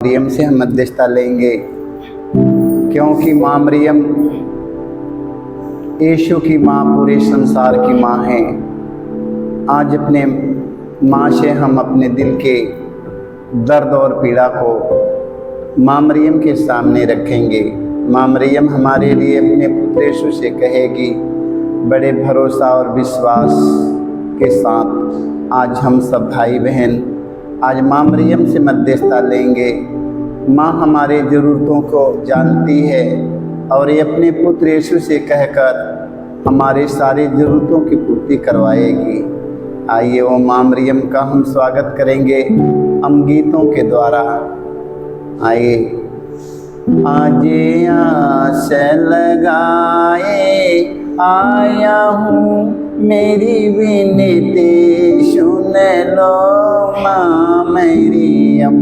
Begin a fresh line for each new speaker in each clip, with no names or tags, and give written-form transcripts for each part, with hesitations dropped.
मरियम से हम मध्यस्थता लेंगे, क्योंकि माँ मरियम यीशु की माँ, पूरे संसार की माँ है। आज अपने माँ से हम अपने दिल के दर्द और पीड़ा को माँ मरियम के सामने रखेंगे। माँ मरियम हमारे लिए अपने पुत्र यीशु से कहेगी, बड़े भरोसा और विश्वास के साथ आज हम सब भाई बहन आज माँ मरियम से मध्यस्थता लेंगे। माँ हमारे ज़रूरतों को जानती है और ये अपने पुत्र यीशु से कहकर हमारे सारी ज़रूरतों की पूर्ति करवाएगी। आइए वो माँ मरियम का हम स्वागत करेंगे हम गीतों के द्वारा। आइए। आज आस लगाए आया हूँ, मेरी विनती सुन लो माँ मरियम।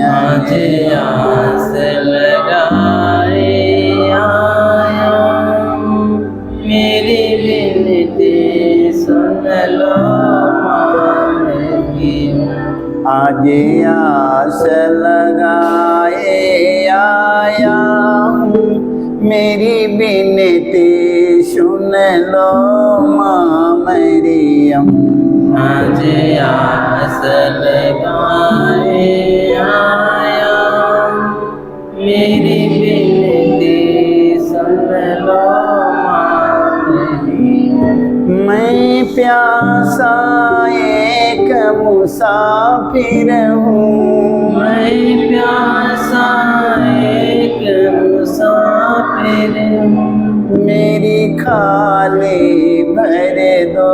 आज आस लगाए आया हूँ, मेरी विनती सुन लो माँ मरियम।
आज आस लगाए आया हूँ, मेरी विनती सुन लो माँ मरियम।
आज आस लगाए आया हूँ, मेरी विनती सुन लो माँ मरियम।
मैं प्यासा एक मुसाफिर हूँ,
मैं प्यासा एक मुसाफिर हूँ,
मेरी खाली भर दो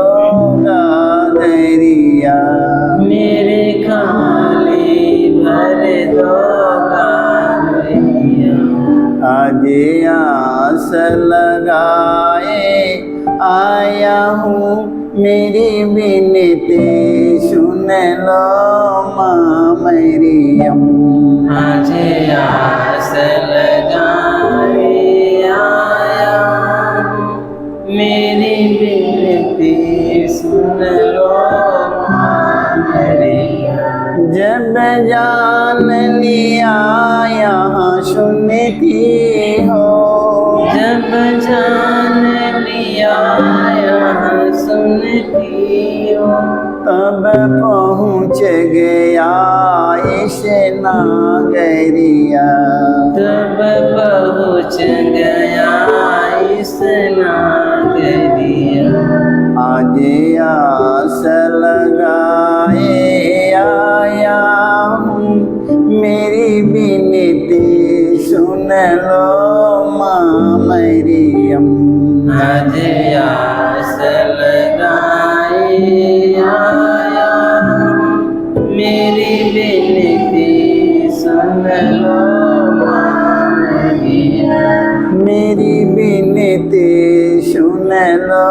दरिया।
मेरे खाली भर दो दरिया।
आज आस लगाए आया हूँ, मेरी विनती सुन लो माँ मरियम।
आज आस लगाए आया हूँ, मेरी विनती सुन लो माँ मरियम।
जब जान लिया यहाँ सुनती हो,
जब जान लिया यहाँ सुनती हो,
तब पहुँच गया इस नागरिया।
तब पहुँच गया इस नागरिया।
आज आस लगाए आया हूँ, मेरी विनती सुन लो माँ मरियम।
आज आस लगाए आया हूँ, मेरी विनती सुन लो माँ मरियम।
मेरी विनती सुन लो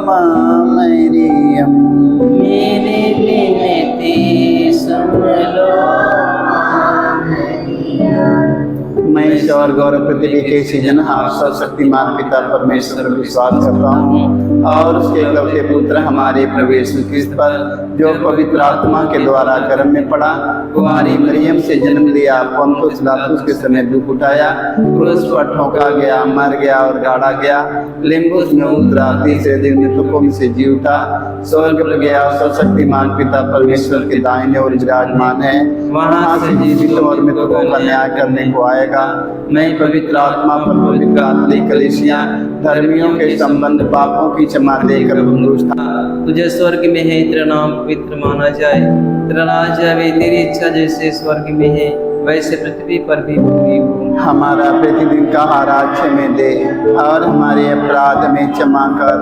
माँ मरियम।
मेरी विनती सुन लो माँ मरियम।
मैं ईश्वर गौरव पृथ्वी के सृजनहार सर्वशक्तिमान पिता परमेश्वर पर विश्वास करता हूँ और उसके इकलौते पुत्र हमारे प्रभु यीशु क्रिस्त पर, जो पवित्र आत्मा के द्वारा गर्भ में पड़ा, कुंवारी मरियम से जन्म लिया, पोंतुस पिलातुस के समय दुख उठाया, क्रूस पर ठोका गया, मर गया और गाड़ा गया, लिम्बुस में उतरा, तीसरे दिन मृतकों में से जी उठा, स्वर्ग पर गया, सर्वशक्तिमान पिता परमेश्वर के दाहिने ओर विराजमान है, वहाँ से जीवितों और मृतकों का न्याय करने को आएगा। मैं पवित्र आत्मा पर पवित्र कैथोलिक कलीसिया, धर्मियों के संबंध, पापों की क्षमा देकर था।
तुझे स्वर्ग में है, तेरा नाम पवित्र माना जाए, तेरा राज आवे, तेरी इच्छा जैसे स्वर्ग में है वैसे पृथ्वी पर भी पूरी हो।
हमारा प्रतिदिन का आहार आज हमें दे और हमारे अपराध में क्षमा कर,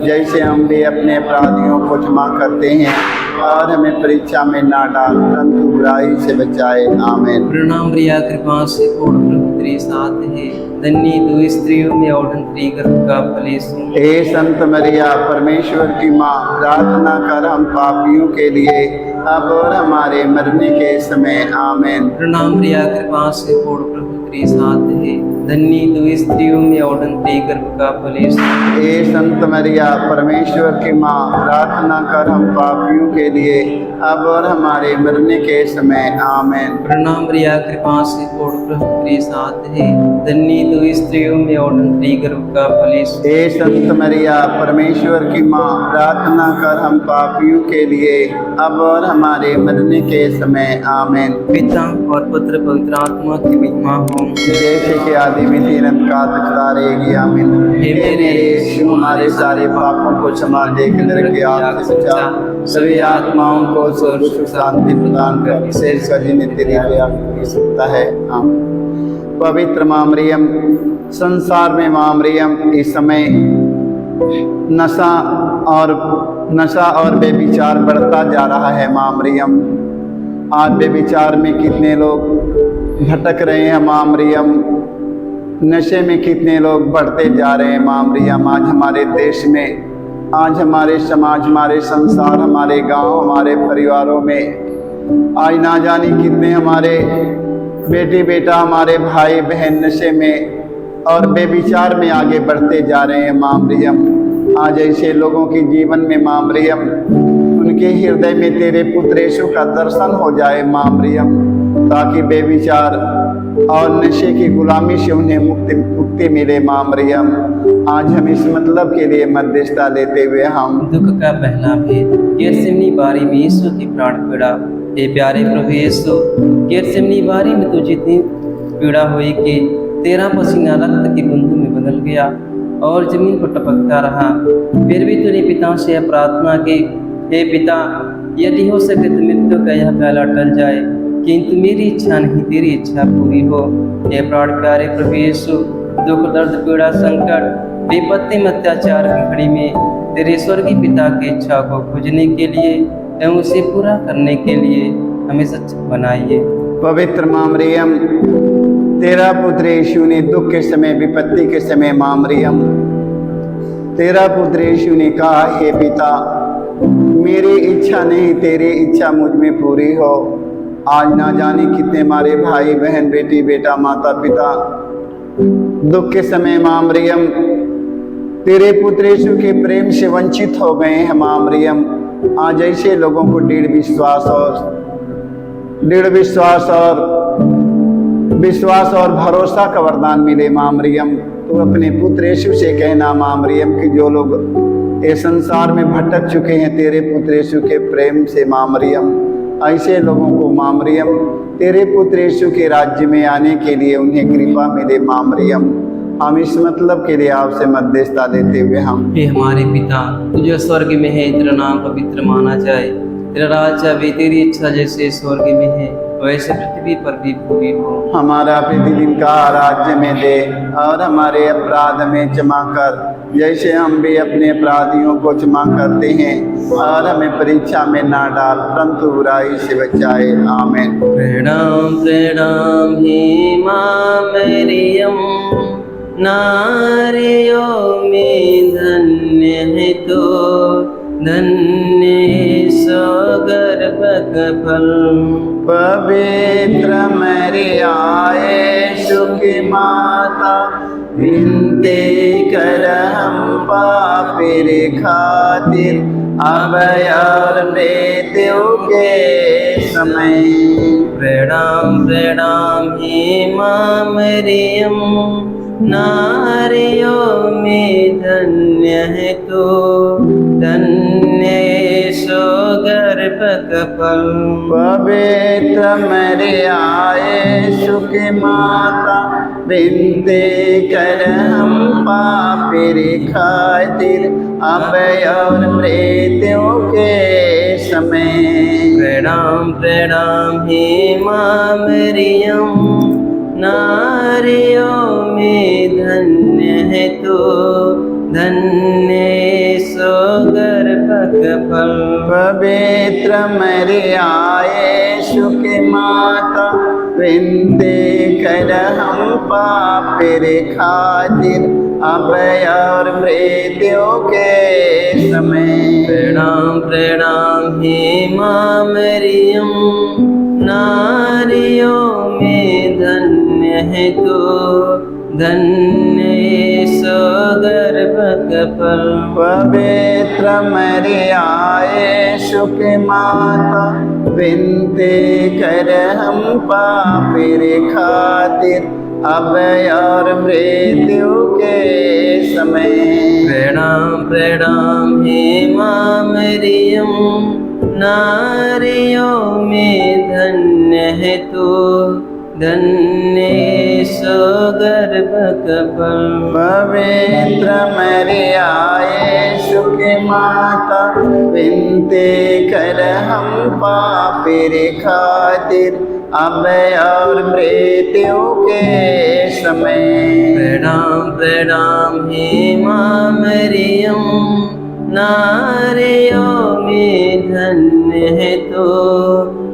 जैसे हम भी अपने अपराधियों को क्षमा करते हैं, और हमें परीक्षा में ना डाल परंतु बुराई से बचाए। आमीन।
प्रणाम प्रिया, कृपा से पूर्ण प्रभु तेरे साथ है, धन्य तू स्त्रियों में और धन्य गर्भ का फल यीशु।
हे संत मरिया, परमेश्वर की माँ, प्रार्थना कर हम पापियों के लिए अब और हमारे मरने के समय। आमीन।
प्रणाम प्रिया, कृपा से पूर्ण प्रभु तेरे साथ है, धन्य तू स्त्रियों में और तेरे गर्भ का फल यीशु।
हे संत मरिया परमेश्वर की माँ, प्रार्थना कर हम पापियों के लिए अब और हमारे मरने के समय आमीन।
प्रणाम मरिया, कृपा से पूर्ण प्रभु तेरे साथ है, धन्य तू स्त्रियों में और तेरे गर्भ का फल यीशु।
हे संत मरिया परमेश्वर की माँ, प्रार्थना कर हम पापियों के लिए अब और हमारे मरने के समय आमीन।
पिता और पुत्र पवित्र आत्मा की महिमा हो।
जैसे कि आदि में तीनंत का तकता रहेगी आमीन। हे मेरे यीशु, हमारे सारे पापों को क्षमा दे के नरक की आग से बचा, सभी आत्माओं को स्वर्ग सुख शांति प्रदान कर, विशेष कर जिन्हें तेरी दया की सकता है आमीन। पवित्र माँ मरियम, संसार में माँ मरियम इस समय नशा और बेविचार बढ़ता जा रहा है। माँ मरियम, आज बेविचार में कितने लोग भटक रहे हैं। माँ मरियम, नशे में कितने लोग बढ़ते जा रहे हैं। माँ मरियम, आज हमारे देश में, आज हमारे समाज, हमारे संसार, हमारे गांव, हमारे परिवारों में आज ना जाने कितने हमारे बेटी बेटा, हमारे भाई बहन नशे में और बेविचार में आगे बढ़ते जा रहे हैं। माँ मरियम, आज ऐसे लोगों के जीवन में माँ मरियम, उनके हृदय में तेरे पुत्र यीशु का दर्शन हो जाए। माँ मरियम, ताकि बेविचार और नशे की गुलामी से उन्हें मुक्ति मिले। माँ मरियम, आज हम इस मतलब के लिए मध्यस्थता लेते हुए हम
दुख का पहला भेद, गेतसेमनी बारी में यीशु की प्राण पीड़ा। हे प्यारे प्रभु यीशु, गेतसेमनी बारी में तुझे इतनी पीड़ा हुई कि तेरा पसीना रक्त की बूंदों में बदल गया और जमीन पर टपकता रहा। फिर भी तूने पिता से प्रार्थना की, हे पिता, यदि हो सके तो मृत्यु का यह प्याला टल जाए, किंतु मेरी इच्छा नहीं तेरी इच्छा पूरी हो। हे प्राण प्यारे प्रभु यीशु, दुख दर्द पीड़ा संकट विपत्ति में अत्याचार की घड़ी में तेरे स्वर्गीय पिता की इच्छा को खोजने के लिए एवं उसे पूरा करने के लिए हमें सक्षम बनाइए।
पवित्र माँ मरियम, तेरा पुत्र यीशु ने दुख के समय, विपत्ति के समय, माँ मरियम, तेरा पुत्र यीशु ने कहा, हे पिता, मेरी इच्छा नहीं तेरी इच्छा मुझ में पूरी हो। आज ना जाने कितने हमारे भाई बहन, बेटी बेटा, माता पिता दुख के समय माँ मरियम तेरे पुत्र यीशु के प्रेम से वंचित हो गए हैं। माँ मरियम, आज ऐसे लोगों को दृढ़ विश्वास और भरोसा का वरदान मिले। माँ मरियम, तो अपने पुत्र यीशु से कहना माँ मरियम कि जो लोग इस संसार में भटक चुके हैं तेरे पुत्र यीशु के प्रेम से, माँ मरियम, ऐसे लोगों को माँ मरियम तेरे पुत्र यीशु के राज्य में आने के लिए उन्हें कृपा मिले। माँ मरियम, हम इस मतलब के लिए आपसे मध्यस्थता देते हुए हम
हे हमारे पिता, तू जो स्वर्ग में है, तेरा नाम पवित्र माना जाए, तेरा राज्य आवे, तेरी इच्छा जैसे स्वर्ग में है वैसे पृथ्वी पर भी पूरी हो।
हमारा प्रतिदिन का राज्य में दे और हमारे अपराध में क्षमा कर, जैसे हम भी अपने अपराधियों को क्षमा करते हैं, और हमें परीक्षा में ना डाल परंतु बुराई से बचाए। आमीन।
प्रणाम प्रणाम हे माँ मरियम, नारियों में धन्य है तो, धन्य सो गर्भ का फल।
पवित्र मरिया यीशु की माता, विनती कर हम पापी खातिर अब और मृत्यु के समय।
प्रणाम प्रणाम हे माँ मरियम, नारियों में धन्य है तो, धन्य सो गर्भ का फल।
पवित्र मरिया यीशु की माता, विनती कर हम पापी खातिर अब और मृत्यु के समय।
प्रणाम प्रणाम हे माँ मरियम, नारियों में धन्य है तो, धन्य सो गर्भ का फल।
पवित्र मरिया यीशु की माता, विनती कर हम पापी खातिर अब और मृत्यु के समय।
प्रणाम प्रणाम हे माँ मरियम, नारियों में धन्य है तो, धन्य सो गर्भक फल।
पवित्र मरियाए सुख माता विनती कर हम पापी खातिर अब और मृत्यु के समय।
प्रणाम प्रणाम हे माँ मरियम, नारियों में धन्य है तू, धन्य सो गर्भक फल।
पवित्र मरियाए सुख माता विनती कर हम पापी खातिर अब और मृत्यु के समय।
प्रणाम प्रणाम हे माँ मरियम, नारियों में धन्य है तो,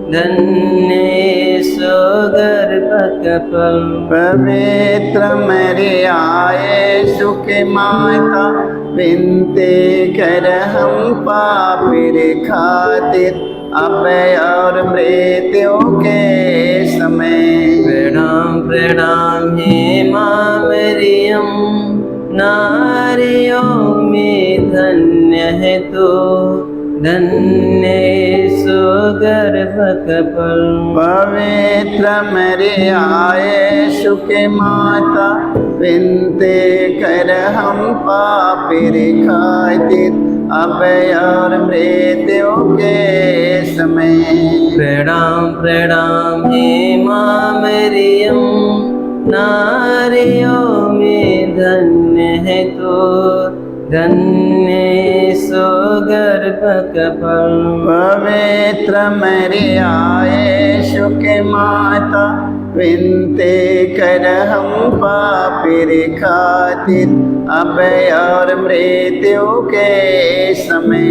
धन्य सो गर्भक फल।
पवित्र मरियाए सुख माता विनती कर हम पापी खातिर अब और मृत्यु के समय।
प्रणाम प्रणाम हे माँ मरियम, नारियों में धन्य है तो, धन्य सो गर्भक फल।
पवित्र मरियाए सुख माता विनती कर हम पापी खातिर अब और मृत्यु के समय।
प्रणाम प्रणाम हे माँ मरियम, नारियों में धन्य है तो, धन्य सो गर्भक फल।
पवित्र मरियाए सुख माता विनती कर हम पापी खातिर अब और मृत्यु के समय।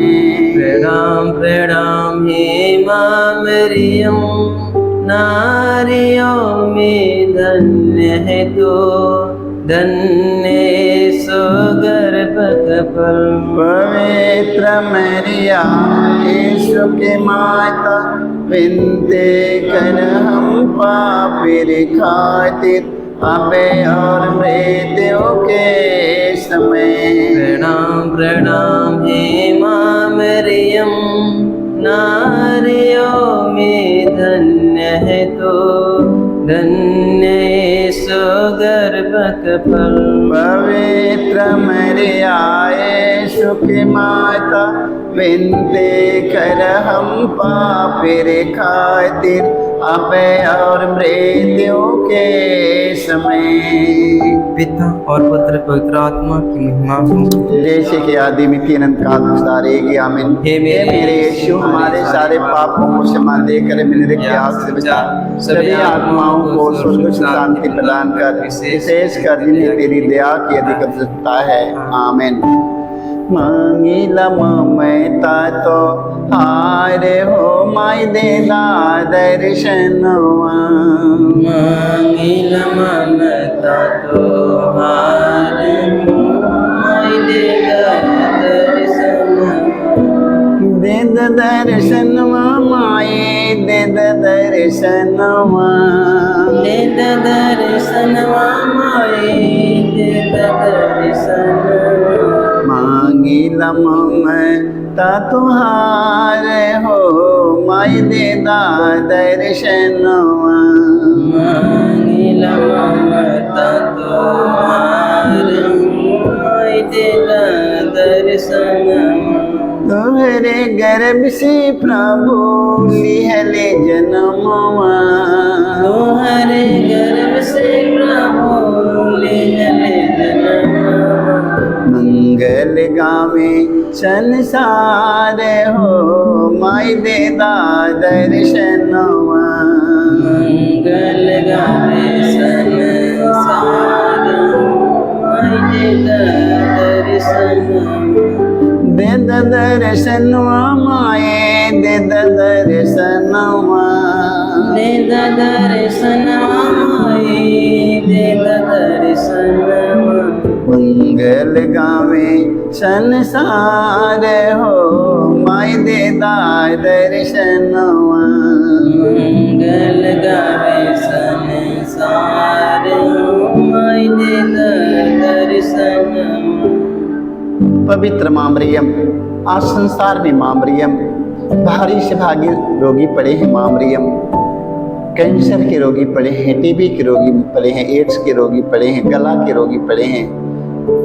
प्रणाम प्रणाम हे माँ मरियम, नारियों में धन्य है तो, धन्य सो गर्भक फल।
पवित्र मरियाए सुख माता विनती कर हम पापी खातिर अब और मृत्यु के समय।
प्रणाम प्रणाम हे माँ मरियम, नारियों में धन्य है तो, धन्य सो गर्भक फल।
पवित्र मरियाए सुख माता विनती कर हम पापी खातिर अब और मृत्यु के समय।
पिता और पुत्र पवित्र आत्मा की महिमा हो।
जैसे कि आदि में तीन अनंत काल गुजारेगी आमीन।
हे
मेरे यीशु हमारे सारे पापों को क्षमा देकर मेरे के आग से बचा, सभी आत्माओं को स्वर्ग की शांति प्रदान कर, विशेष कर जिन्हें तेरी दया की अधिक आवश्यकता है आमीन। मांगिला ममता तो हार हो माय देला दर्शनवा।
मांगिला ममता तो हार हो माय देला दर्शनवा।
दे दर्शनवा माए दे दर्शनवा।
दे दर्शनवा माए दे दर्शनवा।
मांगिला ममता तुहार हो माय देदा दर्शनवा।
मांगिला ममता तुहार माय देदा दर्शनवा।
तोहरे गर्भ से प्रभु लिहले जन्मवा।
तोहरे गर्भ से प्रभु लिहले जन्मवा।
मंगल गावे संसार हो माय देदा दर्शनवा।
मंगल गावे संसार माय देदा दर्शनवा।
दे दर्शनवा माए दे दर्शनवा।
दे दर्शनवा माए दे दर्शनवा।
मंगल गावे संसार हो माय देदा दर्शनवा।
मंगल गावे संसार माय देदा
पवित्र माँ मरियम, आज संसार में माँ मरियम भारी से भारी रोगी पड़े हैं। माँ मरियम कैंसर के रोगी पड़े हैं, टीबी के रोगी पड़े हैं, एड्स के रोगी पड़े हैं, गला के रोगी पड़े हैं,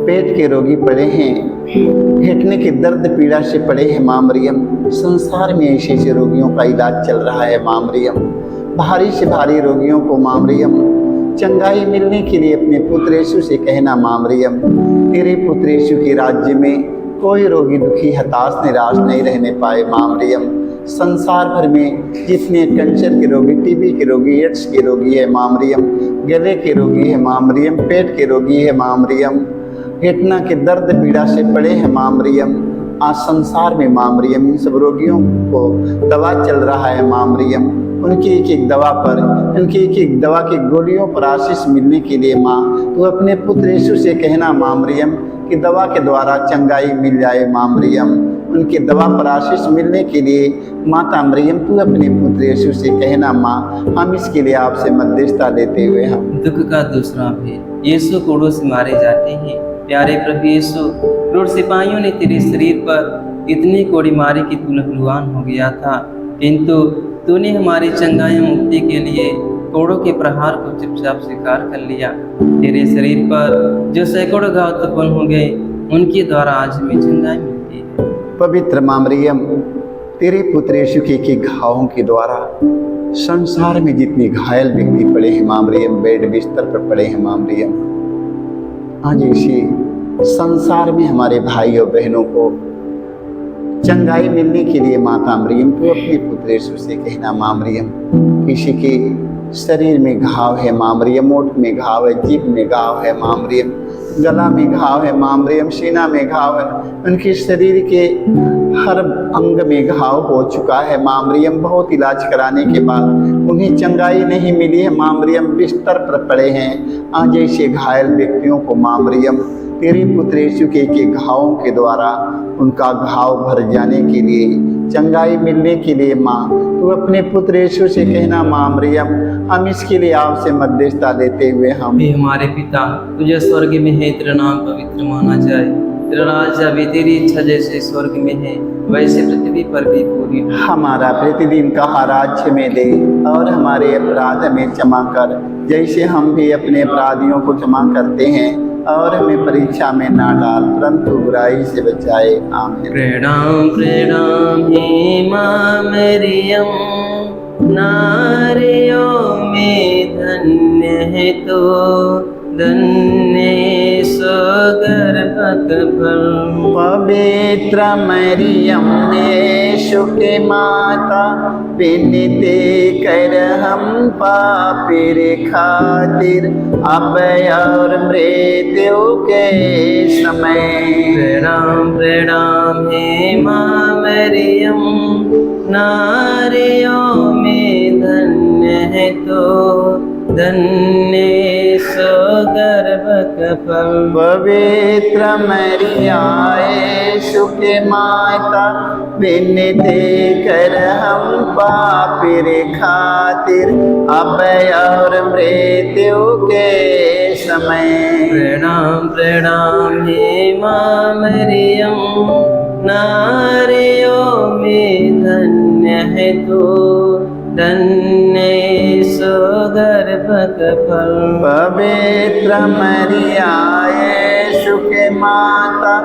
पेट के रोगी पड़े हैं, घुटने के दर्द पीड़ा से पड़े हैं। माँ मरियम संसार में ऐसे ऐसे रोगियों का इलाज चल रहा है। माँ मरियम भारी से भारी रोगियों को माँ मरियम चंगाई मिलने के लिए अपने पुत्र यीशु से कहना, माँ मरियम तेरे पुत्र यीशु के राज्य में कोई रोगी दुखी हताश निराश नहीं रहने पाए। माँ मरियम संसार भर में जितने कैंसर के रोगी, टीबी के रोगी, एड्स के रोगी है माँ मरियम, गले के रोगी है माँ मरियम, पेट के रोगी है माँ मरियम, घुटना के दर्द पीड़ा से पड़े हैं माँ मरियम, आज संसार में माँ मरियम इन सब रोगियों को दवा चल रहा है। माँ मरियम उनकी एक एक दवा पर, उनकी एक एक दवा की गोलियों पर आशीष मिलने के लिए माँ तू अपने पुत्र यीशु से कहना माँ मरियम कि दवा के द्वारा चंगाई मिल जाए। माँ मरियम उनकी दवा पर आशीष मिलने के लिए माता मरियम तू अपने पुत्र यीशु से कहना माँ हम इसके लिए आपसे मध्यस्थता लेते हुए हम।
दुख का दूसरा भेद, यीशु कोड़ों से मारे जाते हैं। प्यारे प्रभु यीशु, क्रूर सिपाहियों ने तेरे शरीर पर इतनी कोड़ी मारी कि तू लहूलुहान हो गया था, किंतु तूने हमारी चंगाई मुक्ति के लिए कोड़ों के प्रहार को चुपचाप स्वीकार कर लिया। तेरे शरीर पर जो सैकड़ों घाव उत्पन्न हो गए उनके द्वारा आज हमें चंगाई मिलती है।
पवित्र माँ मरियम तेरे पुत्र यीशु के घावों के द्वारा संसार में जितने घायल व्यक्ति पड़े हैं माँ मरियम, बेड बिस्तर पर पड़े हैं माँ मरियम, आज इसी संसार में हमारे भाइयों बहनों को चंगाई मिलने के लिए माता मरियम तो अपने पुत्र यीशु से कहना माँ मरियम किसी के शरीर में घाव है माँ मरियम, ओठ में घाव है, जीभ में घाव है माँ मरियम, गला में घाव है माँ मरियम, सीना में घाव है, उनके शरीर के हर अंग में घाव हो चुका है माँ मरियम। बहुत इलाज कराने के बाद उन्हें चंगाई नहीं मिली है माँ मरियम, बिस्तर पर पड़े हैं। आज ऐसे घायल व्यक्तियों को माँ मरियम तेरे पुत्र यीशु के घावों के द्वारा उनका घाव भर जाने के लिए, चंगाई मिलने के लिए माँ तू अपने पुत्र यीशु से कहना माँ मरियम हम इसके लिए आपसे मध्यस्थता लेते हुए हम।
हे हमारे पिता, तुझे स्वर्ग में है, तेरा नाम पवित्र माना जाए, तेरा राज्य भी तेरी इच्छा जैसे स्वर्ग में है वैसे पृथ्वी पर भी पूरी हो।
हमारा प्रतिदिन का आहार में दे और हमारे अपराध हमें क्षमा कर जैसे हम भी अपने अपराधियों को क्षमा करते हैं, और हमें परीक्षा में ना डाल परंतु बुराई से बचाए। आमीन।
प्रणाम प्रणाम हे माँ मरियम, नारियों में धन्य है तो धन्य सो गर्भक फल।
पवित्र मरियम यीशु के माता, विनती कर हम पापी रे खातिर अब और मृत्यु के समय।
प्रणाम प्रणाम हे माँ मरियम, नारियों में धन्य है तो धन्य सो गर्भक फल।
पवित्र मरिया यीशु के माता, विनती कर हम पापी रे खातिर अब और मृत्यु के समय।
प्रणाम प्रणाम हे माँ मरियम, नारियों में धन्य है तो धन्य सो गर्भक फल।
पवित्र मरिया यीशु के माता,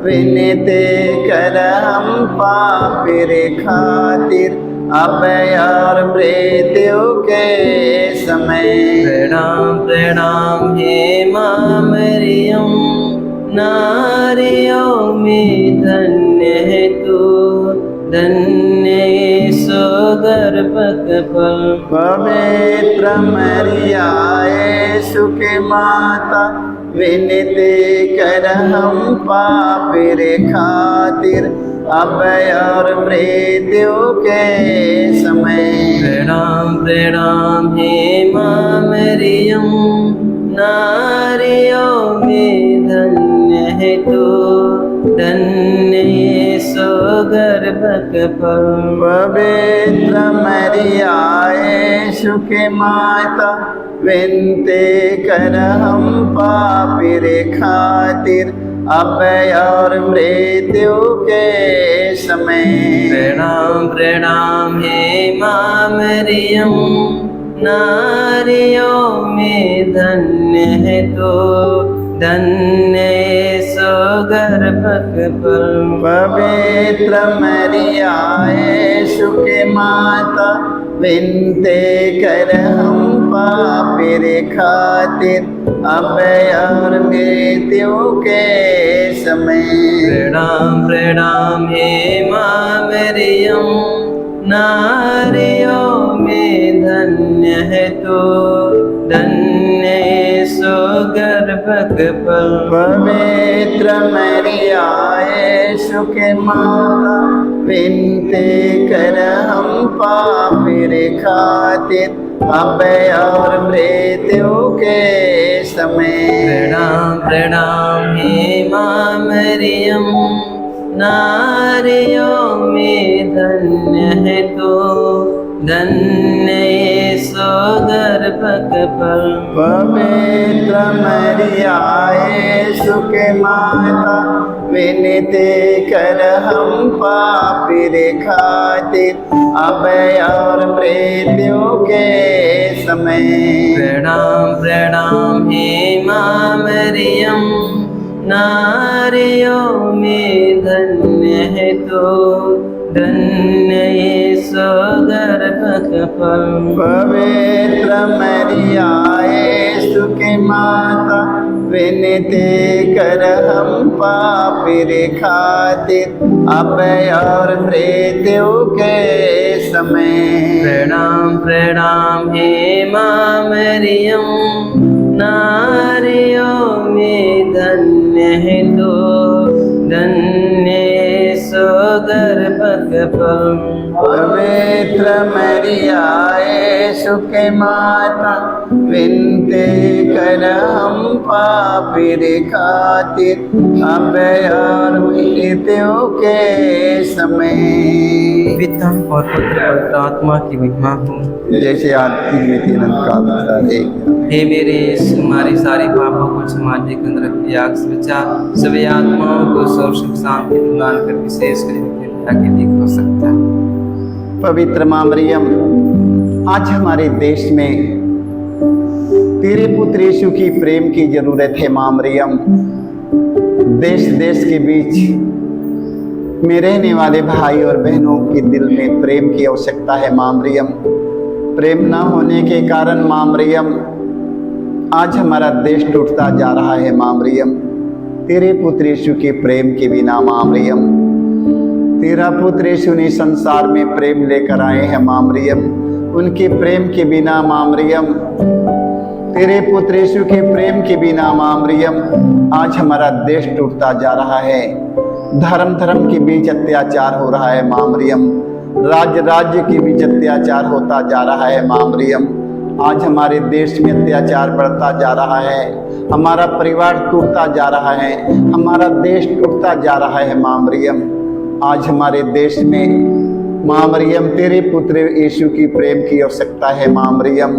विनती कर हम पापी रे खातिर अब और मृत्यु के समय।
प्रणाम प्रणाम हे माँ मरियम, नारियों में धन्य है तो धन्य सो गर्भक फल।
पवित्र मरिया यीशु के माता, विनती कर हम पापी रे खातिर अब और मृत्यु के समय।
प्रणाम प्रणाम हे माँ मरियम, नारियों में धन्य है तो धन्य सो गर्भक फल।
पवित्र मरिया यीशु के माता, विनती कर हम पापी रे खातिर अब और मृत्यु के समय।
प्रणाम प्रणाम हे माँ मरियम, नारियों में धन्य है तो, धन्य सो गर्भक फल।
पवित्र मरिया यीशु के माता, विनते कर हम पापी रे खातिर, अब और मृत्यु के समय।
प्रणाम प्रणाम हे माँ मरियम, नारियों में धन्य है तो, धन्य सो गर्भक फल।
पवित्र मरिया यीशु के माता, विनती कर हम पापी रे खातिर, अब और मृत्यु के समय।
प्रणाम प्रणाम हे माँ मरियम, नारियों में धन्य है तो, धन्य सो गर्भक फल।
पवित्र मरिया यीशु के माता, विनती कर हम पापी रे खातिर, अब और मृत्यु के समय।
प्रणाम प्रणाम हे माँ मरियम, नारियों में धन्य है तो, धन्य सो गर्भक फल।
पवित्र मरिया यीशु के माता, विनती कर हम पापी रे खातिर, अब और मृत्यु के समय।
प्रणाम प्रणाम हे माँ मरियम, नारियों में धन्य है तो, धन्य सो गर्भक फल।
पवित्र मरिया यीशु के माता, विनती कर हम पापी रे खातिर, अब और मृत्यु के समय।
पिता और पुत्र पवित्र आत्मा की महिमा हो,
जैसे आदि में थी अनंत काल तक एक।
हे मेरे यीशु, हमारी सारी पापों को क्षमा देकर रखिए, आग से बचा सभी आत्माओं को सब सुख शांति प्रदान कर विशेष करके देख हो सकता है।
पवित्र माँ मरियम, आज हमारे देश में तेरे पुत्र यीशु की प्रेम की जरूरत है माँ मरियम। देश देश के बीच में रहने वाले भाई और बहनों के दिल में प्रेम की आवश्यकता है माँ मरियम। प्रेम न होने के कारण माँ मरियम आज हमारा देश टूटता जा रहा है माँ मरियम। तेरे पुत्र यीशु के प्रेम के बिना माँ मरियम, तेरा पुत्र यीशु ने संसार में प्रेम लेकर आए हैं माँ मरियम। उनके प्रेम के बिना माँ मरियम, तेरे पुत्र यीशु के प्रेम के बिना माँ मरियम, आज हमारा देश टूटता जा रहा है। धर्म धर्म के बीच अत्याचार हो रहा है माँ मरियम। राज्य राज्य के बीच अत्याचार होता जा रहा है माँ मरियम। आज हमारे देश में अत्याचार बढ़ता जा रहा है, हमारा परिवार टूटता जा रहा है, हमारा देश टूटता जा रहा है माँ मरियम। आज हमारे देश में माँ मरियम तेरे पुत्र यीशु की प्रेम की आवश्यकता है माँ मरियम।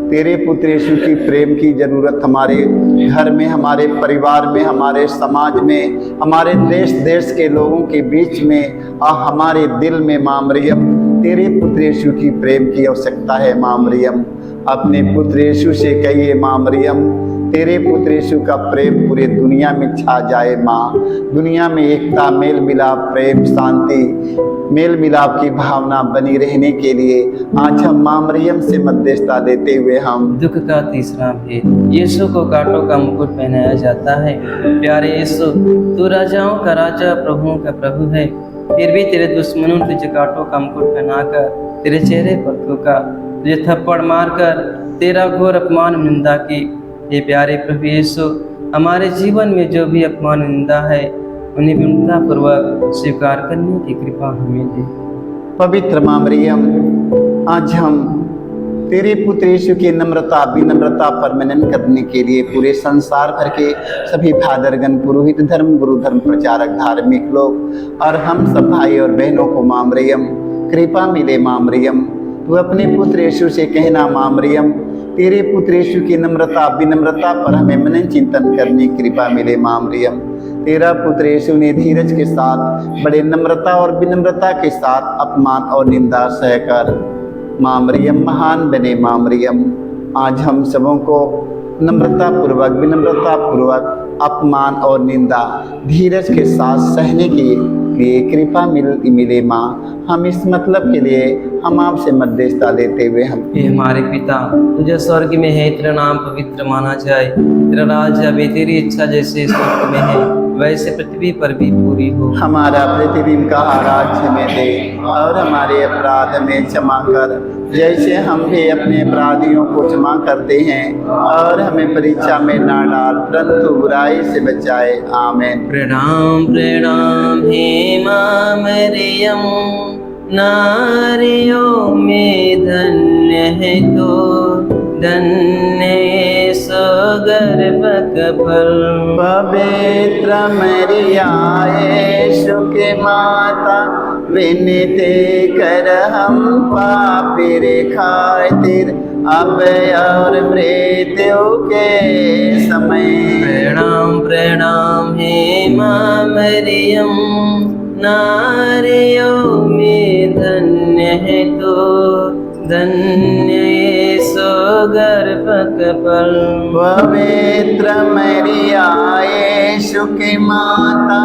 तेरे पुत्र यीशु की प्रेम की जरूरत हमारे घर में, हमारे परिवार में, हमारे समाज में, हमारे देश देश के लोगों के बीच में और हमारे दिल में माँ मरियम तेरे पुत्र यीशु की प्रेम की आवश्यकता है माँ मरियम। अपने पुत्र यीशु से कहिए माँ मरियम, तेरे पुत्र यीशु का प्रेम पूरे दुनिया में छा जाए माँ। दुनिया में एकता, मेल मिलाप, प्रेम, शांति, मेल मिलाप की भावना बनी रहने के लिए आज हम माँ मरियम से मध्यस्थता देते हुए हम
दुख का तीसरा भेद, यीशु को कांटों का मुकुट पहनाया जाता है। प्यारे यीशु, तू राजाओं का राजा, प्रभुओं का प्रभु है, फिर भी तेरे दुश्मनों ने तुझे कांटों का मुकुट पहनाकर तेरे चेहरे पर थूका, तुझे थप्पड़ मारकर तेरा घोर अपमान निंदा की। ये प्यारे प्रभु यीशु, हमारे जीवन में जो भी अपमान निंदा है उन्हें विनम्रता पूर्वक स्वीकार करने की कृपा हमें दे।
पवित्र माँ मरियम, आज हम तेरे पुत्र यीशु की नम्रता विनम्रता पर मनन करने के लिए पूरे संसार भर के सभी फादरगण, पुरोहित धर्म, गुरु धर्म प्रचारक, धार्मिक लोग और हम सब भाई और बहनों को माँ मरियम कृपा मिले माँ मरियम। तू अपने पुत्र यीशु से कहना माँ मरियम, तेरे पुत्र यीशु की नम्रता विनम्रता पर हमें मनन चिंतन करने की कृपा मिले माँ मरियम। तेरा पुत्र यीशु ने धीरज के साथ बड़े नम्रता और विनम्रता के साथ अपमान और निंदा सहकर माँ मरियम महान बने। माँ मरियम, आज हम सबों को नम्रता पूर्वक विनम्रता पूर्वक अपमान और निंदा धीरज के साथ सहने के लिए कृपा मिले। माँ, हम इस मतलब के लिए हम आपसे मध्यस्थता लेते हुए
हे हमारे पिता, तुझे स्वर्ग में है, तेरा नाम पवित्र माना जाए, तेरा राज्य आवे, तेरी इच्छा जैसे स्वर्ग में है वैसे पृथ्वी पर भी पूरी हो।
हमारा प्रतिदिन का आहार हमें दे और हमारे अपराध में क्षमा कर, जैसे हम भी अपने अपराधियों को क्षमा करते हैं, और हमें परीक्षा में ना डाल परंतु बुराई से बचाए। आमीन।
प्रणाम प्रणाम हे माँ मरियम, नारियों में धन्य है तो, धन्य सो गर्भक फल।
पवित्र मरिया यीशु की माता, विनती कर हम पापी खातिर अब और मृत्यु के समय।
प्रणाम प्रणाम हे माँ मरियम, नारियों में धन्य है तो, धन्य सो गर्भक फल।
पवित्र मरिया यीशु की माता,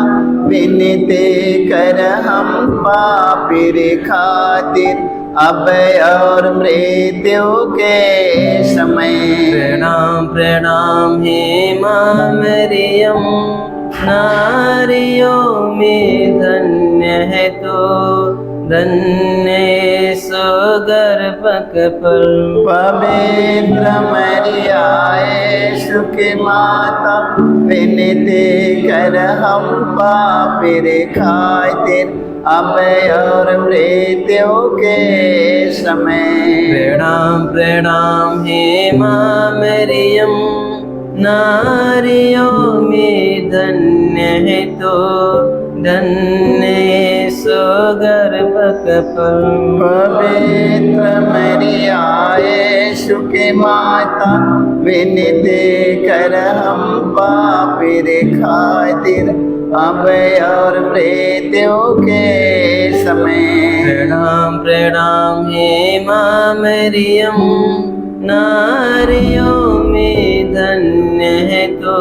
विनती कर हम पापी खातिर अब और मृत्यु के समय।
प्रणाम प्रणाम हे माँ मरियम, नारियों में धन्य है तो, धन्य सो गर्भक फल।
पवित्र मरिया यीशु की माता, विनती कर हम पापी खातिर अब और मृत्यु के समय।
प्रणाम प्रणाम हे माँ मरियम, नारियों में धन्य है तो, धन्य सो गर्भक फल।
पवित्र मरिया यीशु की माता, विनती कर हम पापी खातिर अब और मृत्यु के समय।
प्रणाम प्रणाम हे माँ मरियम, नारियों में धन्य है तो,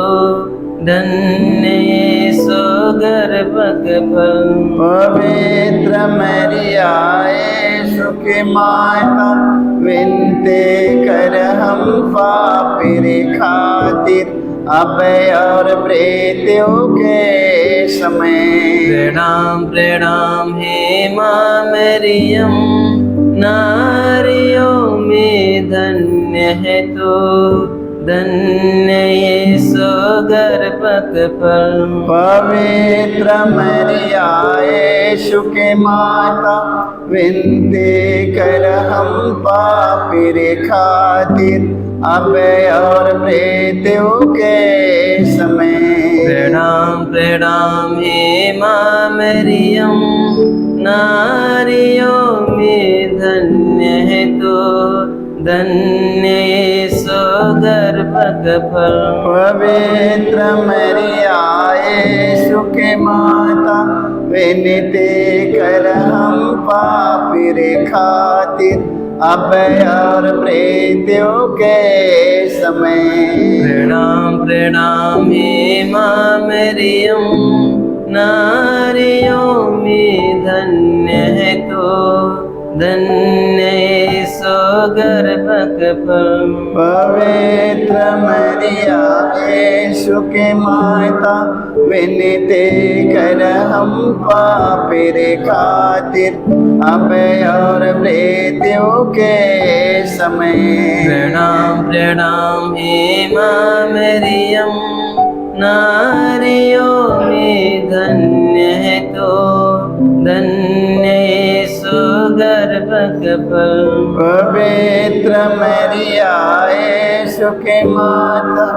धन्य सो गर्भक फल।
पवित्र मरिया यीशु की माता, विनती कर हम पापी खातिर अब और मृत्यु के समय।
प्रणाम प्रणाम हे माँ मरियम, नारियों में धन्य है तो, धन्य सो गर्भक फल।
पवित्र मरिया यीशु की माता, विनती कर हम पापी खातिर अब और मृत्यु के समय।
प्रणाम प्रणाम हे माँ मरियम, नारियों में धन्य है तो, धन्य सो गर्भक फल।
पवित्र मरिया यीशु की माता, विनती कर हम पापी खातिर अब और मृत्यु के समय।
प्रणाम प्रणाम हे माँ मरियम, नारियों में धन्य है तो, धन्य सो गर्भक फल।
पवित्र मरिया यीशु की माता, विनती कर हम पापी खातिर अब और मृत्यु के समय।
प्रणाम प्रणाम हे माँ मरियम, नारियों में धन्य है तो, धन्य सो गर्भक फल।
पवित्र मरिया यीशु की माता,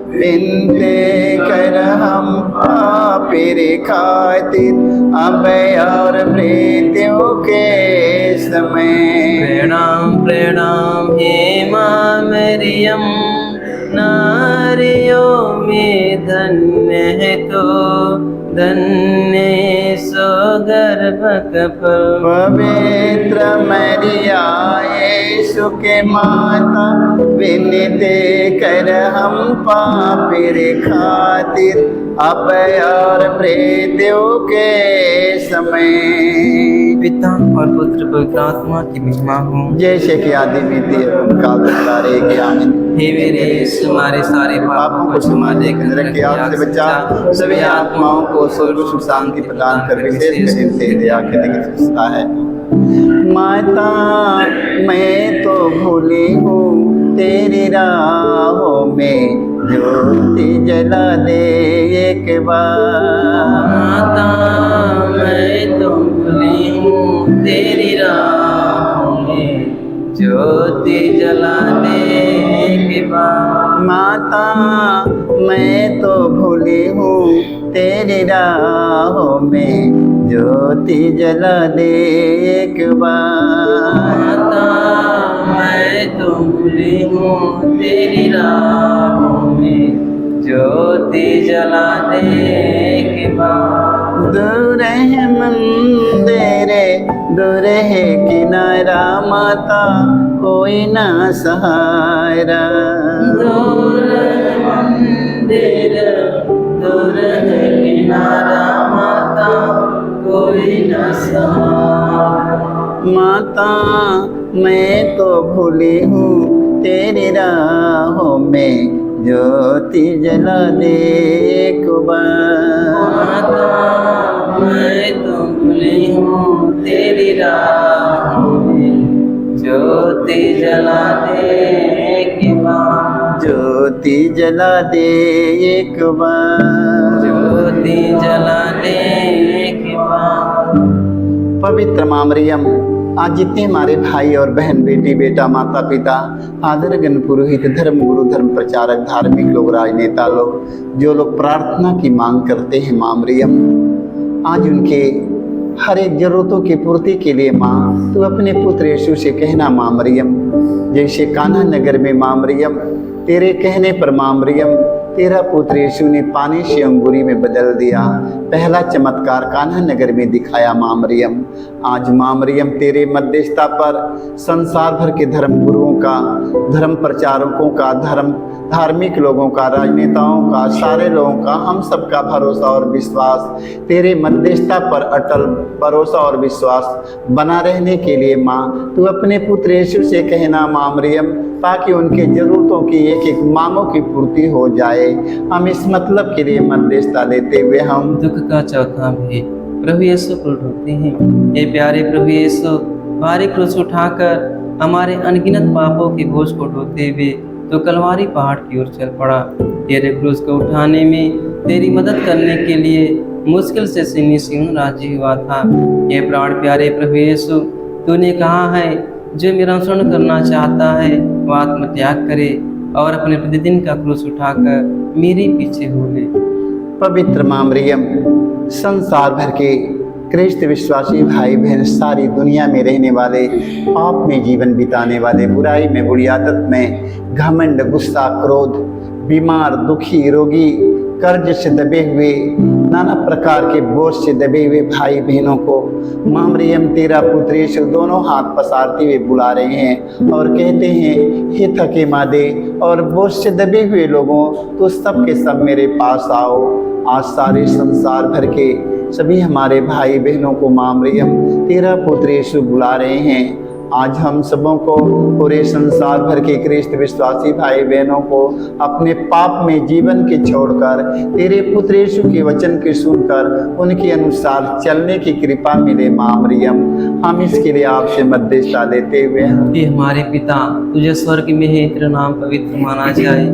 विनती कर हम पापी खातिर अब और मृत्यु के समय।
प्रणाम प्रणाम हे माँ मरियम, नारी नारियों में धन्य है तो धन्य सो गर्भ कफल।
पवित्र मरिया यीशु के माता, विनती कर हम पापी खातिर, अब और मृत्यु के समय।
पिता और पुत्र पवित्र आत्मा की महिमा हो,
जैसे कि आदि में थी एवं काल तक रहेगी, आमीन।
हे मेरे यीशु, हमारे सारे पापों को क्षमा देकर नरक की आग से बचा, सभी आत्माओं को स्वर्ग सुख शांति प्रदान कर, विशेष कर तेरी दया के दृष्टि है। माता मैं तो भूली हूँ तेरी राहों में, ज्योति जला दे एक बार। माता मैं तो भूली हूँ तेरी राहों में, ज्योति जला दे एक बार।
माता मैं तो भूली हूँ तेरी राहों में, ज्योति जला दे एक बार।
माता मैं तो भूली हूँ तेरी राहों में, ज्योति जला दे एक बार।
दूर है मंदिर दूर है किनारा, माता कोई ना सहारा।
दूर है मंदिर दूर है किनारा, माता कोई न सहारा।
माता मैं तो भूली हूँ तेरी राहों में, ज्योति जला दे एक बार।
माता मैं तो भूली हूँ तेरी राहों में, ज्योति जला दे एक बार।
ज्योति जला दे एक बार।
ज्योति जला दे एक बार।
पवित्र माँ मरियम, आज जितने हमारे भाई और बहन, बेटी बेटा, माता पिता, फादरगण, पुरोहित, धर्म गुरु, धर्म प्रचारक, धार्मिक लोग, राजनेता लोग, जो लोग प्रार्थना की मांग करते हैं माँ मरियम, आज उनके हर एक जरूरतों की पूर्ति के लिए माँ तू अपने पुत्र यीशु से कहना माँ मरियम, जैसे कान्हा नगर में माँ मरियम तेरे कहने पर माँ मरियम तेरा पुत्र यीशु ने पानी से अंगूरी में बदल दिया, पहला चमत्कार कान्हा नगर में दिखाया माँ मरियम। आज माँ मरियम तेरे मध्यस्थता पर संसार भर के धर्म गुरुओं का, धर्म प्रचारकों का, धार्मिक लोगों का, राजनेताओं का, सारे लोगों का, हम सबका भरोसा और विश्वास तेरे मध्यस्थता पर अटल भरोसा और विश्वास बना रहने के लिए माँ तू अपने पुत्र यीशु से कहना माँ मरियम, ताकि उनके जरूरतों की एक एक मांगों की पूर्ति हो जाए। हम इस मतलब के लिए मध्यस्थता लेते हुए हम
दुख का चौथा भी प्रभु यीशु को ढूंढते हैं। ये प्यारे प्रभु यीशु, भारी क्रूस उठाकर हमारे अनगिनत पापों के बोझ को ढोते हुए तो कलवारी पहाड़ की ओर चल पड़ा। तेरे क्रूस को उठाने में तेरी मदद करने के लिए मुश्किल से सीनी सिंह राजी हुआ था। ये प्राण प्यारे प्रभु यीशु, तूने कहा है जो मेरा अनुसरण करना चाहता है वह आत्मत्याग करे और अपने प्रतिदिन का क्रूस उठाकर मेरे पीछे हो ले।
पवित्र माँ मरियम, संसार भर के कृष्ण विश्वासी भाई बहन, सारी दुनिया में रहने वाले, पाप में जीवन बिताने वाले, बुराई में, बुरी आदत में, घमंड, गुस्सा, क्रोध, बीमार, दुखी, रोगी, कर्ज से दबे हुए, नाना प्रकार के बोझ से दबे हुए भाई बहनों को माँ मरियम तेरा पुत्र यीशु दोनों हाथ पसारते हुए बुला रहे हैं और कहते हैं, हे थके मादे और बोझ से दबे हुए लोगों, तो सब के सब मेरे पास आओ। आज सारे संसार भर के सभी हमारे भाई बहनों को माँ मरियम तेरा पुत्र यीशु बुला रहे हैं। आज हम सबों को, पूरे संसार भर के कृष्ण विश्वासी भाई बहनों को अपने पाप में जीवन के छोड़कर तेरे पुत्र यीशु के वचन के सुनकर उनके अनुसार चलने की कृपा मिले माँ मरियम। हम इसके लिए आपसे मध्यस्थता लेते हुए
हे हमारे पिता, तुझे स्वर्ग में है, तेरा नाम पवित्र माना जाए,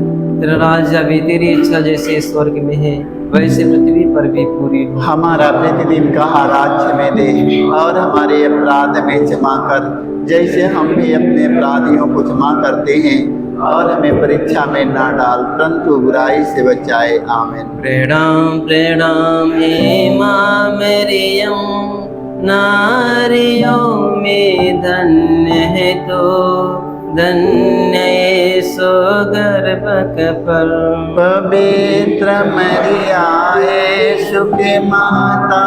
तेरा राज्य आवे, तेरी इच्छा जैसे स्वर्ग में है वैसे पृथ्वी पर भी पूरी हो।
हमारा प्रतिदिन का आहार हमें दे और हमारे अपराध में क्षमा कर, जैसे हम भी अपने अपराधियों को क्षमा करते हैं, और हमें परीक्षा में ना डाल परंतु बुराई से बचाए। आमीन।
प्रणाम प्रणाम हे माँ मरियम, नारियों में धन्य है तो धन्य यीशु गर्भक फल।
पवित्र मरिया यीशु की माता,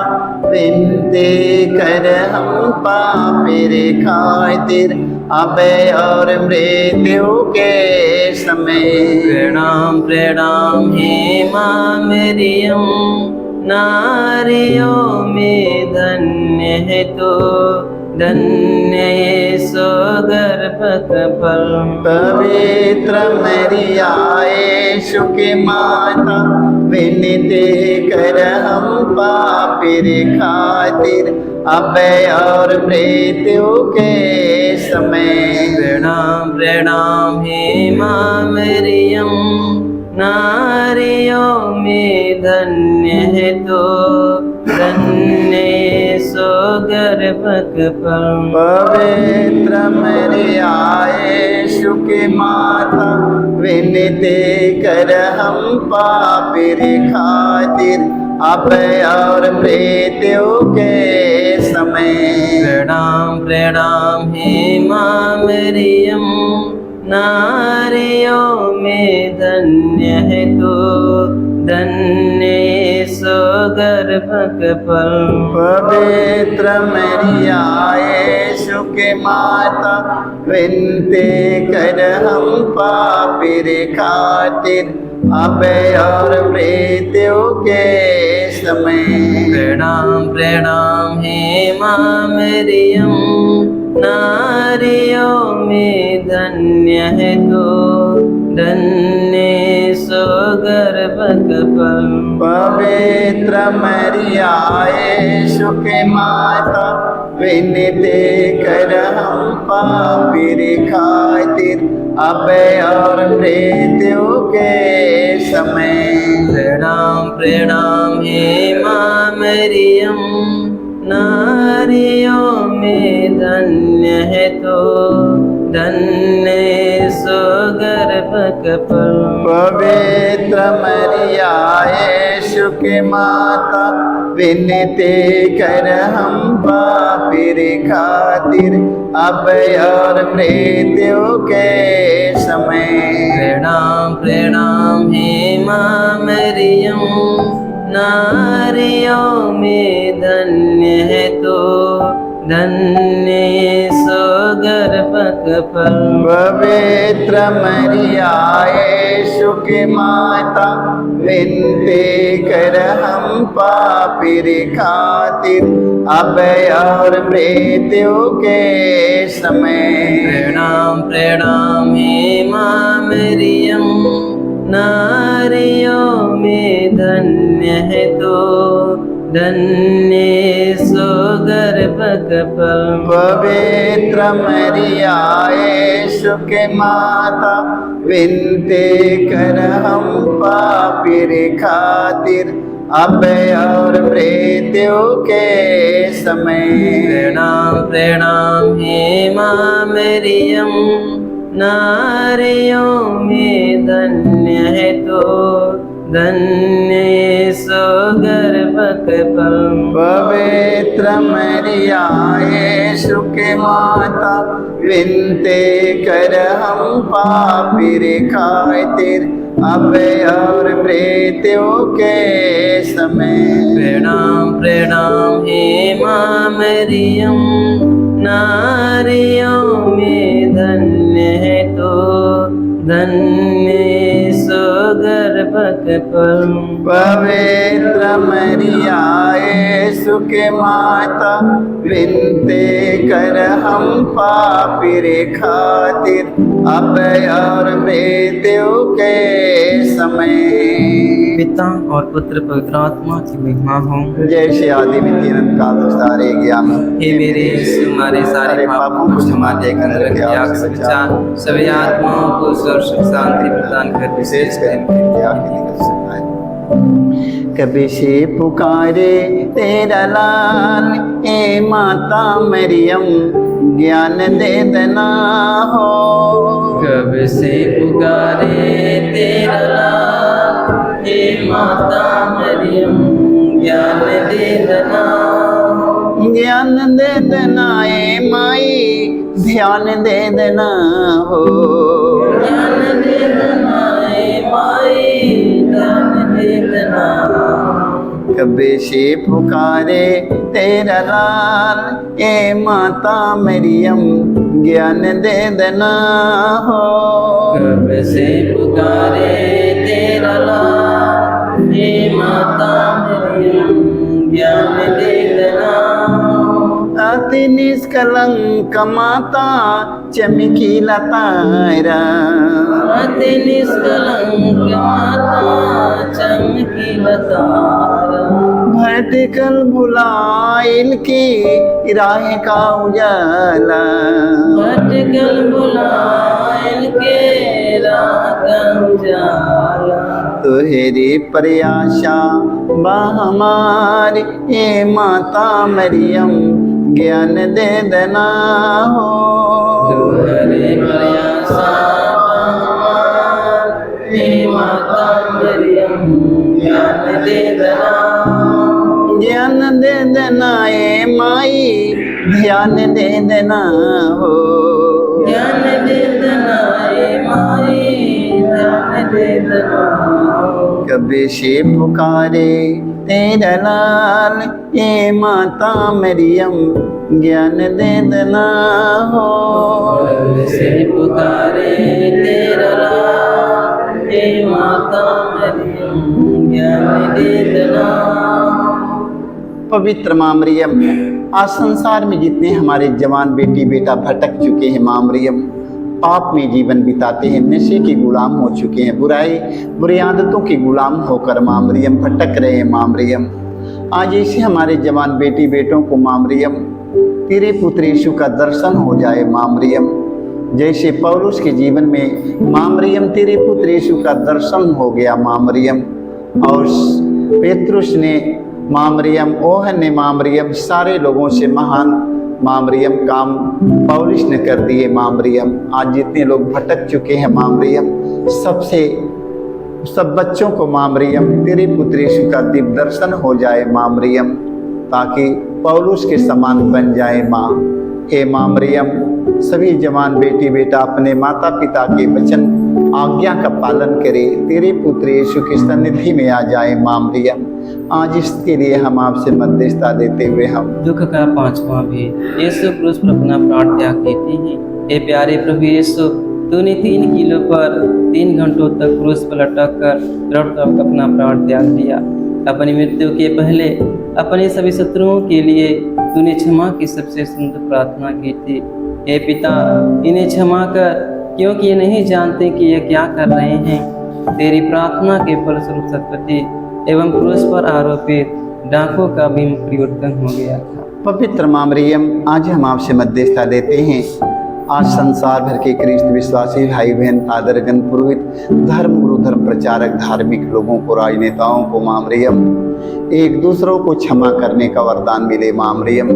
विनती कर हम पापी रे खातिर, अब और मृत्यु के समय।
प्रणाम प्रणाम हे माँ मरियम, नारियों में धन्य है तो, धन्य यीशु गर्भक फल।
पवित्र मरिया यीशु की माता, विनती कर हम पापी रे खातिर, अब और मृत्यु के समय।
प्रणाम प्रणाम हे माँ मरियम, नारियों में धन्य है तो, धन्य यीशु गर्भक फल।
पवित्र मरिया यीशु की माता, विनती कर हम पापी रे खातिर, अब और मृत्यु के समय।
प्रणाम प्रणाम हे माँ मरियम, नारियों में धन्य है तो, धन्य यीशु गर्भक फल।
पवित्र मरिया यीशु की माता, विनती कर हम पापी रे खातिर, अब और मृत्यु के समय।
प्रणाम प्रणाम हे माँ मरियम, नारियों में धन्य है तो, धन्य यीशु गर्भक फल।
पवित्र मरिया यीशु की माता, विनती कर हम पापी रे खातिर, अब और मृत्यु के समय।
प्रणाम प्रणाम हे माँ मरियम, नारियों में धन्य है तो, धन्य यीशु गर्भक फल।
पवित्र मरिया यीशु की माता, विनती कर हम पापी रे खातिर, अब और मृत्यु के समय।
प्रणाम प्रणाम हे माँ मरियम, नारियों में धन्य है तो, धन्य यीशु गर्भक फल।
पवित्र मरिया यीशु की माता, विनती कर हम पापी रे खातिर, अब और मृत्यु के समय।
प्रणाम प्रणाम हे माँ मरियम, नारियों में धन्य है तो, धन्य यीशु गर्भक फल।
पवित्र मरिया यीशु की माता, विनती कर हम पापी रे खातिर, अब और मृत्यु के समय।
प्रणाम प्रणाम हे माँ मरियम, नारियों में धन्य है तो, धन्य यीशु गर्भक फल।
पवित्र मरिया यीशु की माता, विनती कर हम पापी रे खातिर, अब और मृत्यु के समय।
प्रणाम प्रणाम हे माँ मरियम, नारियों में धन्य है तो, धन्य यीशु गर्भक फल।
पवित्र मरिया यीशु की माता, विनती कर हम पापी रे खातिर, अब और मृत्यु के समय।
पिता और पुत्र पवित्र आत्मा की महिमा हो,
जैसे आदि में तीन काल सारे ज्ञान।
हे मेरे यीशु, हमारे सारे पापों को क्षमा देकर नरक की आग से बचा, सभी आत्माओं को स्वर्ग सुख शांति प्रदान कर, विशेष
कभी से पुकारे तेरा लाल, ए माता मरियम ज्ञान दे देना हो।
कब से पुकारे तेरा लाल, हे माता मरियम ज्ञान दे देना,
ज्ञान दे देना ए माई, ध्यान दे देना हो।
ध्यान दे देना ए माई, ध्यान दे देना।
कब्र से पुकारे तेरा लाल, ए माता मरियम ज्ञान दे देना हो।
कब से पुकारे तेरा लाल, हे माता मरियम ज्ञान दे देना।
अति निष्कलंक माता चमकीला तारा,
अति निष्कलंक माता चमकीला तारा।
भटकल भुलाइल की राह का उजाला,
भटकल बुलाइल के राह उजाला।
तुहरी प्रयासा हमारी, ए माता मरियम ज्ञान दे देना हो।
तुहरे प्रयासा हे माता मरियम ज्ञान दे देना।
ज्ञान दे देना ए माई, ध्यान दे देना हो।
ज्ञान दे देना ए माई, ध्यान दे देना।
कब्र से पुकारे तेरा लाल, ए माता मरियम ज्ञान दे देना हो।
कब से पुकारे तेरा लाल, हे माता मरियम ज्ञान दे देना।
पवित्र माँ मरियम, आज संसार में जितने हमारे जवान बेटी बेटा भटक चुके हैं माँ मरियम, पाप में जीवन बिताते हैं, नशे के गुलाम हो चुके हैं, बुरी आदतों के गुलाम होकर माँ मरियम भटक रहे हैं माँ मरियम, आज ऐसे हमारे जवान बेटी बेटों को माँ मरियम तेरे पुत्र यीशु का दर्शन हो जाए माँ मरियम। जैसे पौलुस के जीवन में माँ मरियम तेरे पुत्र यीशु का दर्शन हो गया माँ मरियम, और पेतरुस ने माँ मरियम, ओहन ने माँ मरियम, सारे लोगों से महान माँ मरियम काम पौलुस ने कर दिए माँ मरियम। आज जितने लोग भटक चुके हैं माँ मरियम, सब बच्चों को माँ मरियम तेरे पुत्र यीशु का दिव्य दर्शन हो जाए माँ मरियम, ताकि पौलुस के समान बन जाए माँ। हे माँ मरियम, सभी जवान बेटी बेटा अपने माता पिता के वचन आज्ञा का पालन करे, तेरे पुत्र यीशु की सन्निधि में आ जाए माँ मरियम। आज इसके लिए हम आपसे मध्यस्थता देते हुए हम
दुख का पांचवा भी यीशु क्रूस पर अपना प्राण त्याग देते हैं। हे प्यारे प्रभु यीशु, तूने 3 किलो पर 3 घंटों तक क्रूस पर लटक कर तड़प अपना प्राण त्याग दिया। अपनी मृत्यु के पहले अपने सभी शत्रुओं के लिए तूने क्षमा की सबसे सुंदर प्रार्थना की थी। हे पिता, इन्हें क्षमा कर, क्योंकि ये नहीं जानते कि ये क्या कर रहे हैं। तेरी प्रार्थना के फलस्वरूप सतपति एवं क्रूस पर आरोपित डाकुओं का भी परिवर्तन हो गया था।
पवित्र माँ मरियम, आज हम आपसे मध्यस्थता देते हैं। आज संसार भर के ख्रिस्त विश्वासी भाई बहन, फादरगण, पुरोहित, धर्म गुरु, धर्म प्रचारक, धार्मिक लोगों को, राजनेताओं को माँ मरियम एक दूसरों को क्षमा करने का वरदान मिले माँ मरियम।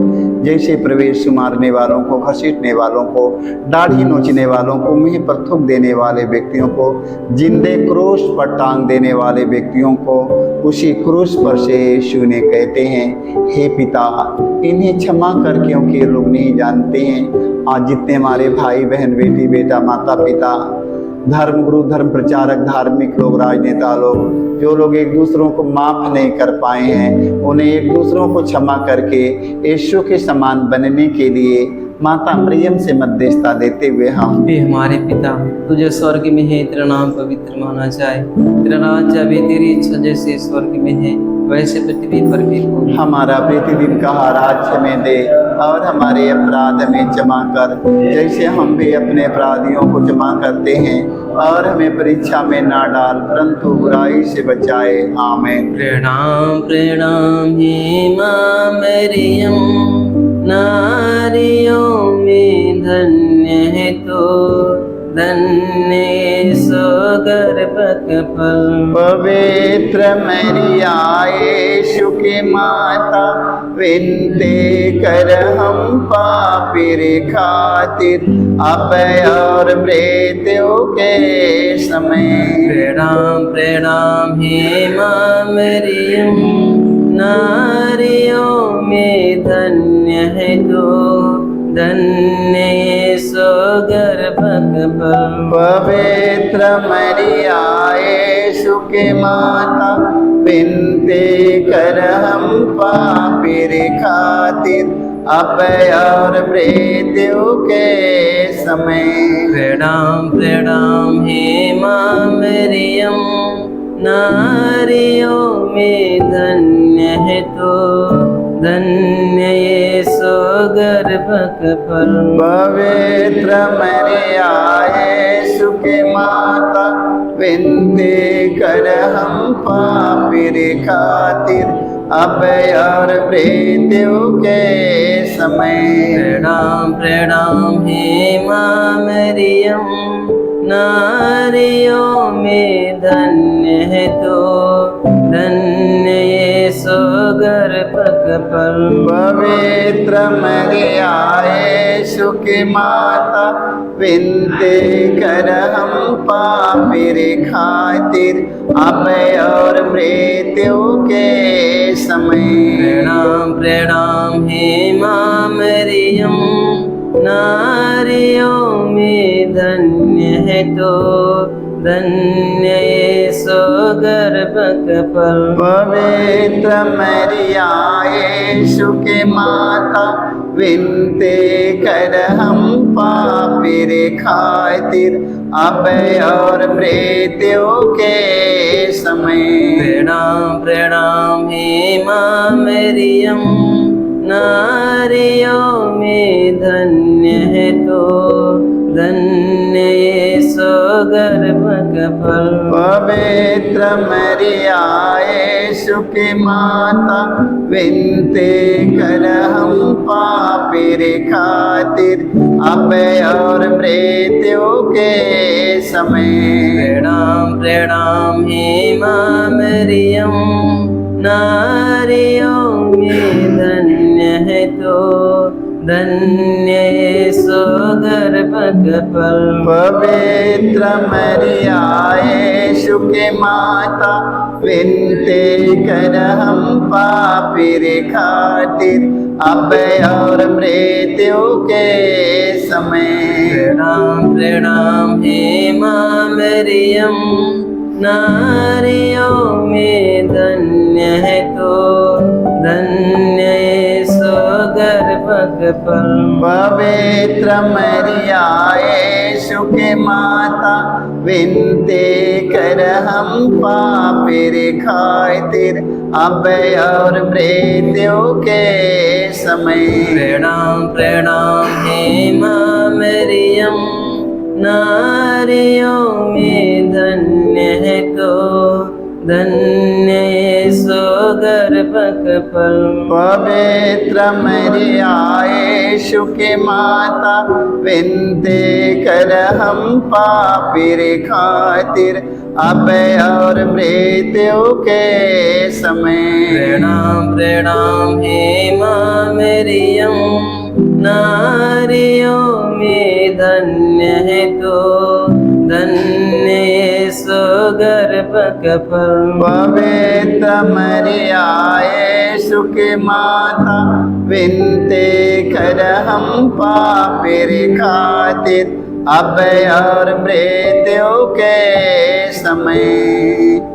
जैसे प्रवेश मारने वालों को, घसीटने वालों को, दाढ़ी नोचने वालों को, मुंह पर थूक देने वाले व्यक्तियों को, जिंदे क्रूस पर टांग देने वाले व्यक्तियों को उसी क्रूस पर से यीशु ने कहते हैं, हे पिता, इन्हें क्षमा कर, क्योंकि ये लोग नहीं जानते हैं। आज जितने हमारे भाई बहन, बेटी बेटा, माता पिता, धर्म गुरु, धर्म प्रचारक, धार्मिक लोग, राजनेता लोग, जो लोग एक दूसरों को माफ नहीं कर पाए हैं, उन्हें एक दूसरों को क्षमा करके यीशु के समान बनने के लिए माता मरियम से मध्यस्थता देते हुए हम
हे हमारे पिता, तुझे स्वर्ग में है, तेरा नाम पवित्र माना जाए, तेरा राज्य आवे, तेरी इच्छा जैसे स्वर्ग में है वैसे पृथ्वी पर भी हो।
हमारा प्रतिदिन का आहार हमें दे, और हमारे अपराध हमें क्षमा कर, जैसे हम भी अपने अपराधियों को क्षमा करते हैं, और हमें परीक्षा में ना डाल, परंतु बुराई से बचाए। आमीन।
प्रणाम प्रणाम हे माँ मरियम, नारियों में धन्य है तो, धन्य सो गर्भक फल।
पवित्र मरिया यीशु की माता, विनती कर हम पापी खातिर, अब और मृत्यु के समय।
प्रणाम प्रणाम हे माँ मरियम, नारियों में धन्य है तो, धन्य गर्भक फल।
पवित्र मरिया यीशु के माता, विनती कर हम पापी खातिर, अब और मृत्यु के समय।
प्रणाम प्रणाम हे माँ मरियम, नारियों में धन्य है तो, धन्य यीशु गर्भक फल।
पवित्र मरिया यीशु के माता, विनती कर हम पापी खातिर, अब और मृत्यु के समय।
प्रणाम प्रणाम हे माँ मरियम, नारियों में धन्य है तो, धन्य यीशु गर्भक फल।
पवित्र मरिया यीशु की माता, विनती कर हम पापी खातिर, अब और मृत्यु के समय।
प्रणाम प्रणाम हे माँ मरियम, नारियों में धन्य है तो, धन्य यीशु गर्भक फल।
पवित्र मरिया यीशु के माता, विनती कर हम पापी खातिर, अब और मृत्यु के समय।
प्रणाम प्रणाम हे माँ मरियम, नारियों में धन्य है तो, धन्य यीशु गर्भक फल।
पवित्र मरिया यीशु की माता, विनती कर हम पापी खातिर, अब और मृत्यु के समय।
प्रणाम प्रणाम हे माँ मरियम, नारियों में धन्य है तो, धन्य यीशु गर्भक फल।
पवित्र मरिया यीशु के माता, विनती कर हम पापी खातिर, अब और मृत्यु के समय।
प्रणाम प्रणाम हे माँ मरियम, नारियों में धन्य है तो, धन्य यीशु गर्भक फल।
पवित्र मरिया यीशु के माता, विनती कर हम पापी खातिर, अब और मृत्यु के समय।
प्रणाम प्रणाम हे माँ मरियम, नारियों में धन्य है तो, धन्य यीशु गर्भक फल।
पवित्र मरिया यीशु की माता, विनती कर हम पापी खातिर, अब और मृत्यु के समय।
प्रणाम प्रणाम हे माँ मरियम, नारियों में धन्य है तो, धन्य यीशु गर्भक फल।
पवित्र मरिया यीशु की माता, विनती कर हम पापी खातिर, अब और मृत्यु के समय।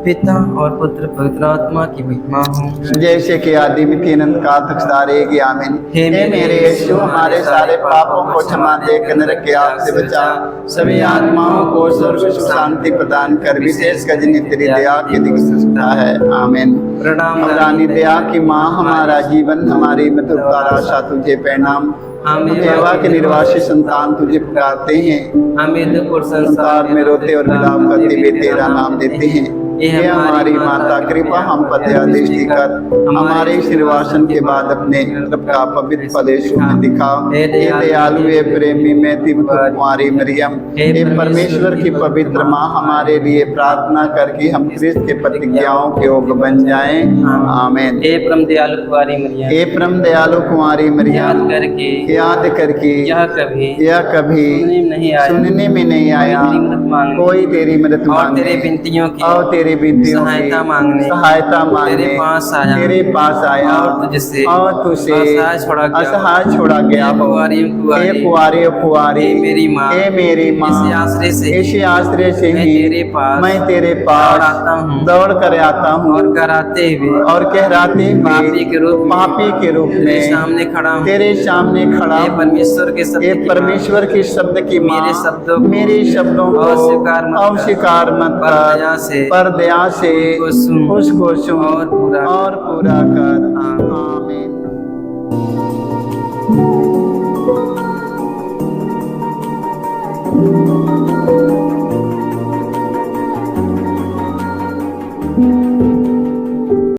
पिता और पुत्र पवित्र आत्मा की महिमा हो,
जैसे कि आदि में तीन अंत काल तक सारेगी आमीन।
हे
हे मेरे यीशु, हमारे सारे पापों को क्षमा देकर नरक के आग से बचा, सभी आत्माओं को स्वर्ग सुख शांति प्रदान कर, विशेष कर जिन्हें तेरी दया की दिव्यता है। आमीन।
प्रणाम
रानी दया की माँ, हमारा जीवन हमारी मृत्यु का आशा तुझे प्रणाम। हम देवा के निर्वासी संतान तुझे पुकारते हैं,
हमें दुख और
संसार में रोते और विलाप करते हुए तेरा नाम देते हैं। हे हमारी माता, कृपा हम पर दया दृष्टि कर, हमारे इस निर्वासन के बाद अपने रब का पवित्र फल यीशु में दिखाओ। हे दयालु, हे प्रेमी, मैं कुमारी मरियम, हे परमेश्वर की पवित्र माँ, हमारे लिए प्रार्थना करके हम क्रिस्त के प्रतिज्ञाओं के योग्य बन जाएं। आमीन।
हे परम दयालु कुंवारी मरियम,
हे परम दयालु कुमारी मरियम, याद करके यह कभी
सुनने में नहीं आया,
कोई तेरी मदद
और
मांगे
तेरे विनतियों की
और तेरी तेरी विनतियों की
सहायता मांगने तेरे पास आया
तेरे पास आया
और तुझसे
असहाय छोड़ा गया हो। हे कुंवारी
हे मेरी माँ इसी आश्रय से
मैं तेरे
दौड़
पास
आता हूँ
दौड़ कर आता हूँ
और कराते हुए
और कहराते हुए
पापी के रूप में
में तेरे सामने खड़ा
हे
हूँ।
परमेश्वर के शब्द
हे
की
परमेश्वर के शब्द की माँ मेरे शब्दों को अस्वीकार मत कर, पर दया से उसको सुन और पूरा कर। आमीन।